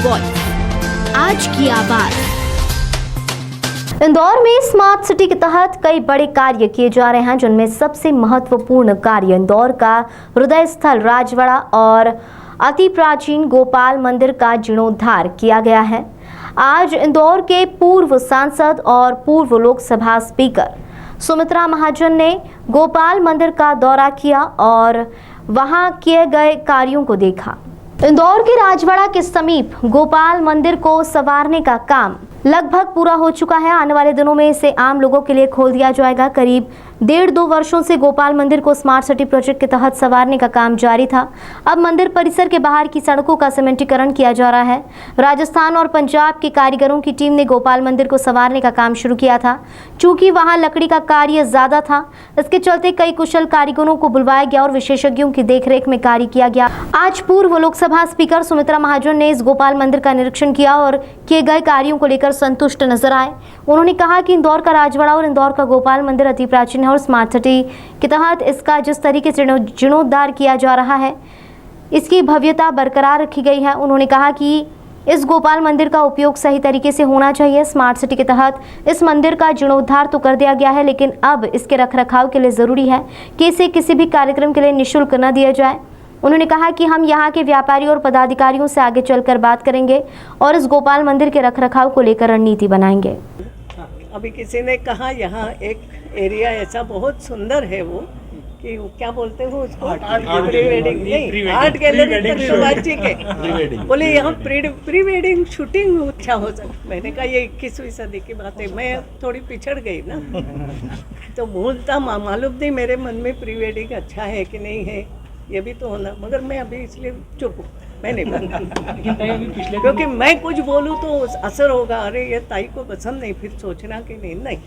Voice, आज की आवाज। इंदौर में स्मार्ट सिटी के तहत कई बड़े कार्य किए जा रहे हैं, जिनमें सबसे महत्वपूर्ण कार्य इंदौर का हृदय स्थल राजवाड़ा और अति प्राचीन गोपाल मंदिर का जीर्णोद्धार किया गया है। आज इंदौर के पूर्व सांसद और पूर्व लोकसभा स्पीकर सुमित्रा महाजन ने गोपाल मंदिर का दौरा किया और वहां किए गए कार्यों को देखा। इंदौर के राजवाड़ा के समीप गोपाल मंदिर को संवारने का काम लगभग पूरा हो चुका है। आने वाले दिनों में इसे आम लोगों के लिए खोल दिया जाएगा। करीब 1.5-2 वर्षों से गोपाल मंदिर को स्मार्ट सिटी प्रोजेक्ट के तहत संवारने का काम जारी था। अब मंदिर परिसर के बाहर की सड़कों का सीमेंटीकरण किया जा रहा है। राजस्थान और पंजाब के कारीगरों की टीम ने गोपाल मंदिर को संवारने का काम शुरू किया था। चूंकि वहां लकड़ी का कार्य ज्यादा था, इसके चलते कई कुशल कारीगरों को बुलवाया गया और विशेषज्ञों की देखरेख में कार्य किया गया। आज पूर्व लोकसभा स्पीकर सुमित्रा महाजन ने इस गोपाल मंदिर का निरीक्षण किया और किए गए कार्यों को लेकर संतुष्ट नजर आए। उन्होंने कहा कि इंदौर का राजवाड़ा और इंदौर का गोपाल मंदिर अति प्राचीन है और स्मार्ट सिटी के तहत इसका जिस तरीके से जीर्णोद्धार किया जा रहा है, इसकी भव्यता बरकरार रखी गई है। उन्होंने कहा कि इस गोपाल मंदिर का उपयोग सही तरीके से होना चाहिए। स्मार्ट सिटी के तहत इस मंदिर का जीर्णोद्धार तो कर दिया गया है, लेकिन अब इसके रखरखाव के लिए जरूरी है कि इसे किसी भी कार्यक्रम के लिए निःशुल्क न दिया जाए। उन्होंने कहा कि हम यहाँ के व्यापारी और पदाधिकारियों से आगे चलकर बात करेंगे और इस गोपाल मंदिर के रखरखाव को लेकर रणनीति बनाएंगे। अभी किसी ने कहा यहाँ एक एरिया ऐसा बहुत सुंदर है वो कि क्या बोलते हो उसको, प्री वेडिंग नहीं, आर्ट गैलरी के बोले यहाँ प्री वेडिंग शूटिंग अच्छा हो सकता। मैंने कहा ये 21वीं सदी की बात है, मैं थोड़ी पिछड़ गई ना तो मूलतः मालूम नहीं मेरे मन में प्री वेडिंग अच्छा है कि नहीं है, ये भी तो होना, मगर मैं अभी इसलिए चुप हूँ, मैं नहीं बोलूँ क्योंकि मैं कुछ बोलूँ तो असर होगा। अरे ये ताई को पसंद नहीं, फिर सोचना कि नहीं,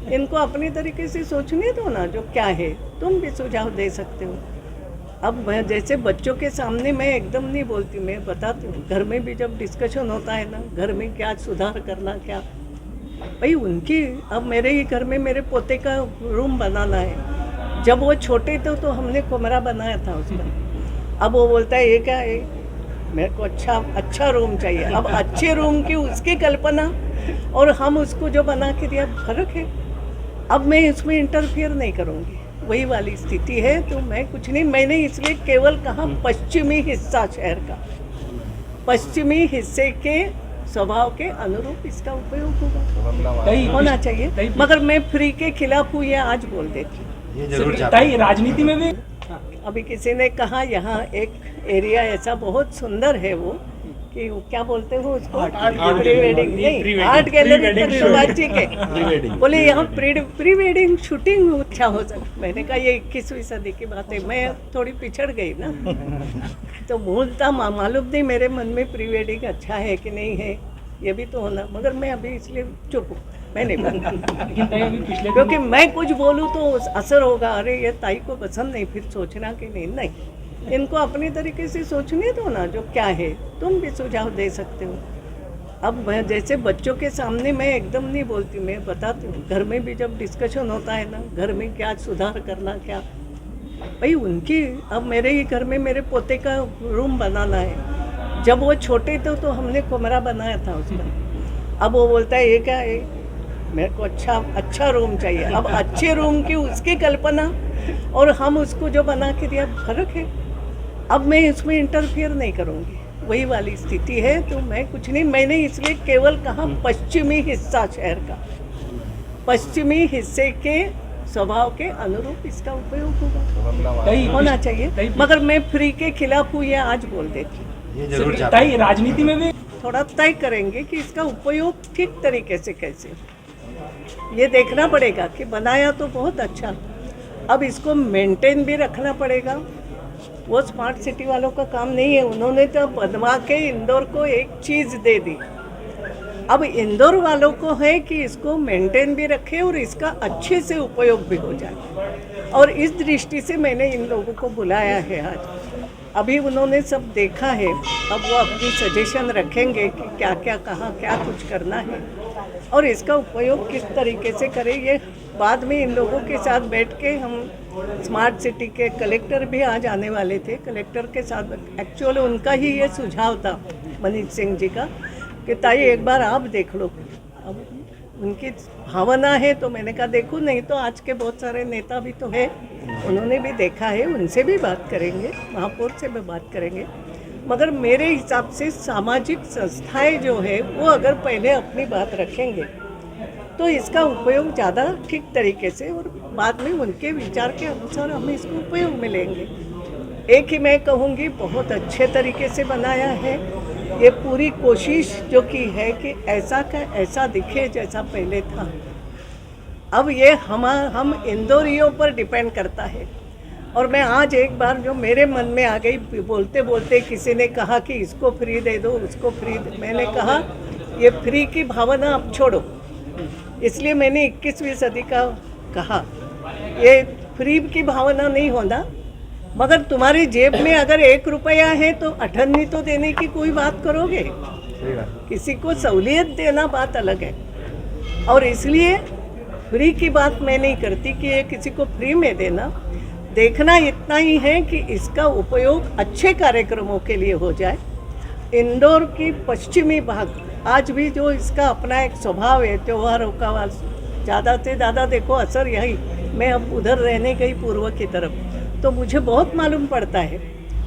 इनको अपनी तरीके से सोचने दो ना, जो क्या है तुम भी सुझाव दे सकते हो। अब मैं जैसे बच्चों के सामने मैं एकदम नहीं बोलती, मैं बताती हूँ। घर में भी जब डिस्कशन होता है ना, घर में क्या सुधार करना, क्या भाई उनकी, अब मेरे ही घर में मेरे पोते का रूम बनाना है। जब वो छोटे थे तो हमने कमरा बनाया था उसका। अब वो बोलता है ये क्या है, मेरे को अच्छा रूम चाहिए। अब अच्छे रूम की उसकी कल्पना और हम उसको जो बना के दिया, फर्क है। अब मैं इसमें इंटरफियर नहीं करूँगी, वही वाली स्थिति है। तो मैं कुछ नहीं, मैंने इसलिए केवल कहा पश्चिमी हिस्सा शहर का, पश्चिमी हिस्से के स्वभाव के अनुरूप इसका उपयोग होना चाहिए। मगर मैं फ्री के खिलाफ हूँ, ये आज बोल देती हूँ। राजनीति में भी अभी किसी ने कहा यहाँ एक एरिया ऐसा बहुत सुंदर है वो कि क्या बोलते हो उसको, प्री वेडिंग नहीं, आर्ट गैलरी के बोले यहाँ प्री वेडिंग शूटिंग अच्छा हो सकता। मैंने कहा ये 21वीं सदी की बात है, मैं थोड़ी पिछड़ गई ना तो मूलतः मालूम नहीं मेरे मन में प्री वेडिंग अच्छा है कि नहीं है, ये भी तो होना, मगर मैं अभी इसलिए चुप हूँ, मैं नहीं बोलूँ क्योंकि मैं कुछ बोलूँ तो असर होगा। अरे ये ताई को पसंद नहीं, फिर सोचना कि नहीं, इनको अपनी तरीके से सोचने दो ना, जो क्या है तुम भी सुझाव दे सकते हो। अब मैं जैसे बच्चों के सामने मैं एकदम नहीं बोलती, मैं बताती हूँ। घर में भी जब डिस्कशन होता है ना, घर में क्या सुधार करना, क्या भाई उनकी, अब मेरे ही घर में मेरे पोते का रूम बनाना है। जब वो छोटे थे तो हमने कमरा बनाया था उसका। अब वो बोलता है ये क्या है, मेरे को अच्छा रूम चाहिए। अब अच्छे रूम की उसकी कल्पना और हम उसको जो बना के दिया, फर्क है। अब मैं इसमें इंटरफियर नहीं करूँगी, वही वाली स्थिति है। तो मैं कुछ नहीं, मैंने इसलिए केवल कहा पश्चिमी हिस्सा शहर का, पश्चिमी हिस्से के स्वभाव के अनुरूप इसका उपयोग होना चाहिए। मगर मैं फ्री के खिलाफ हूँ, ये आज बोल देती हूँ। राजनीति में भी थोड़ा तय करेंगे कि इसका उपयोग ठीक तरीके से कैसे, ये देखना पड़ेगा कि बनाया तो बहुत अच्छा, अब इसको मेंटेन भी रखना पड़ेगा। वो स्मार्ट सिटी वालों का काम नहीं है, उन्होंने तो बनवा के इंदौर को एक चीज़ दे दी। अब इंदौर वालों को है कि इसको मेंटेन भी रखे और इसका अच्छे से उपयोग भी हो जाए। और इस दृष्टि से मैंने इन लोगों को बुलाया है आज। अभी उन्होंने सब देखा है, अब वो अपनी सजेशन रखेंगे कि क्या क्या कहाँ क्या कुछ करना है और इसका उपयोग किस तरीके से करें। ये बाद में इन लोगों के साथ बैठ के हम, स्मार्ट सिटी के कलेक्टर भी आज आने वाले थे, कलेक्टर के साथ एक्चुअली उनका ही ये सुझाव था मनीष सिंह जी का कि ताई एक बार आप देख लो। अब उनकी भावना है तो मैंने कहा देखो, नहीं तो आज के बहुत सारे नेता भी तो है, उन्होंने भी देखा है, उनसे भी बात करेंगे, महापौर से भी बात करेंगे। मगर मेरे हिसाब से सामाजिक संस्थाएं जो है वो अगर पहले अपनी बात रखेंगे तो इसका उपयोग ज़्यादा ठीक तरीके से और बाद में उनके विचार के अनुसार हम इसको उपयोग में लेंगे। एक ही मैं कहूँगी, बहुत अच्छे तरीके से बनाया है। ये पूरी कोशिश जो की है कि ऐसा का ऐसा दिखे जैसा पहले था। अब ये हम इंदौरियों पर डिपेंड करता है। और मैं आज एक बार जो मेरे मन में आ गई, बोलते बोलते किसी ने कहा कि इसको फ्री दे दो, उसको फ्री दे, मैंने कहा ये फ्री की भावना अब छोड़ो। इसलिए मैंने 21वीं सदी का कहा, ये फ्री की भावना नहीं होना, मगर तुम्हारी जेब में अगर 1 रुपया है तो 98 तो देने की कोई बात करोगे। किसी को सहूलियत देना बात अलग है। और इसलिए फ्री की बात मैं नहीं करती कि ये किसी को फ्री में देना। देखना इतना ही है कि इसका उपयोग अच्छे कार्यक्रमों के लिए हो जाए। इंदौर की पश्चिमी भाग आज भी जो इसका अपना एक स्वभाव है, त्योहारों का ज़्यादा से ज़्यादा देखो असर यही, मैं अब उधर रहने गई पूर्व की तरफ, तो मुझे बहुत मालूम पड़ता है।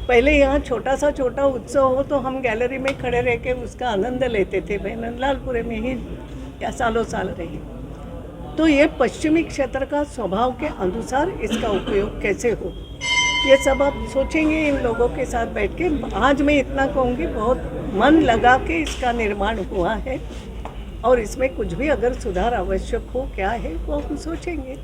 पहले यहाँ छोटा उत्सव हो तो हम गैलरी में खड़े रह के उसका आनंद लेते थे। मैं नंदलालपुरे में ही या सालों साल रही। तो ये पश्चिमी क्षेत्र का स्वभाव के अनुसार इसका उपयोग कैसे हो, ये सब आप सोचेंगे इन लोगों के साथ बैठ के। आज मैं इतना कहूँगी, बहुत मन लगा के इसका निर्माण हुआ है और इसमें कुछ भी अगर सुधार आवश्यक हो क्या है वो हम सोचेंगे।